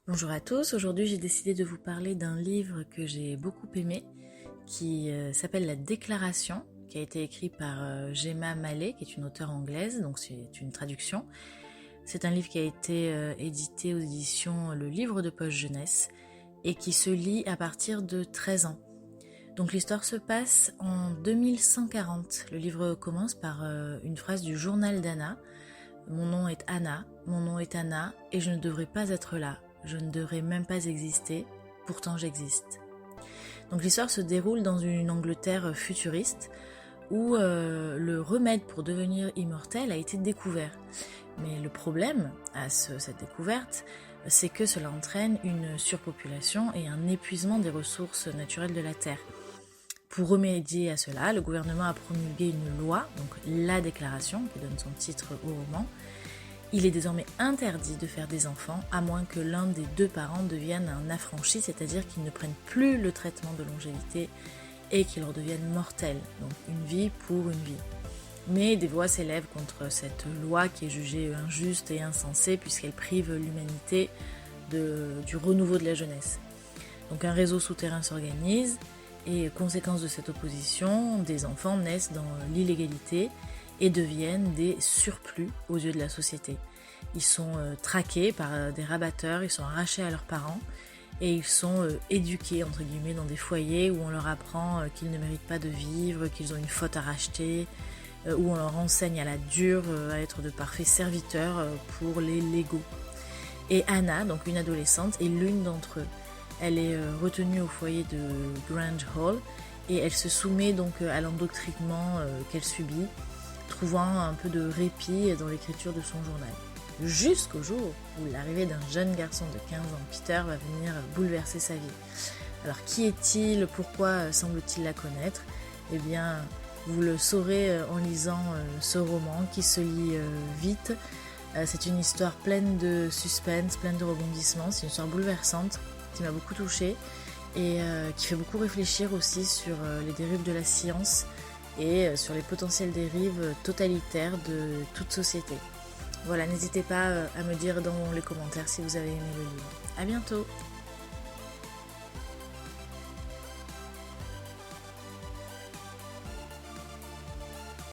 Bonjour à tous, aujourd'hui j'ai décidé de vous parler d'un livre que j'ai beaucoup aimé qui s'appelle La Déclaration, qui a été écrit par Jemma Mallet, qui est une auteure anglaise, donc c'est une traduction. C'est un livre qui a été édité aux éditions Le Livre de Poche Jeunesse et qui se lit à partir de 13 ans. Donc l'histoire se passe en 2140. Le livre commence par une phrase du journal d'Anna. Mon nom est Anna, mon nom est Anna, et je ne devrais pas être là. Je ne devrais même pas exister, pourtant j'existe. Donc l'histoire se déroule dans une Angleterre futuriste où le remède pour devenir immortel a été découvert. Mais le problème à cette découverte, c'est que cela entraîne une surpopulation et un épuisement des ressources naturelles de la Terre. Pour remédier à cela, le gouvernement a promulgué une loi, donc la Déclaration, qui donne son titre au roman. Il est désormais interdit de faire des enfants, à moins que l'un des deux parents devienne un affranchi, c'est-à-dire qu'ils ne prennent plus le traitement de longévité et qu'ils redeviennent mortels, donc une vie pour une vie. Mais des voix s'élèvent contre cette loi qui est jugée injuste et insensée puisqu'elle prive l'humanité du renouveau de la jeunesse. Donc un réseau souterrain s'organise et, conséquence de cette opposition, des enfants naissent dans l'illégalité et deviennent des surplus aux yeux de la société. Ils sont traqués par des rabatteurs, ils sont arrachés à leurs parents et ils sont éduqués entre guillemets dans des foyers où on leur apprend qu'ils ne méritent pas de vivre, qu'ils ont une faute à racheter, où on leur enseigne à la dure à être de parfaits serviteurs pour les légaux. Et Anna, donc une adolescente, est l'une d'entre eux. Elle est retenue au foyer de Grange Hall et elle se soumet donc à l'endoctrinement qu'elle subit, trouvant un peu de répit dans l'écriture de son journal. Jusqu'au jour où l'arrivée d'un jeune garçon de 15 ans, Peter, va venir bouleverser sa vie. Alors qui est-il? Pourquoi semble-t-il la connaître? Eh bien, vous le saurez en lisant ce roman qui se lit vite. C'est une histoire pleine de suspense, pleine de rebondissements. C'est une histoire bouleversante qui m'a beaucoup touchée et qui fait beaucoup réfléchir aussi sur les dérives de la science et sur les potentielles dérives totalitaires de toute société. Voilà, n'hésitez pas à me dire dans les commentaires si vous avez aimé le livre. À bientôt!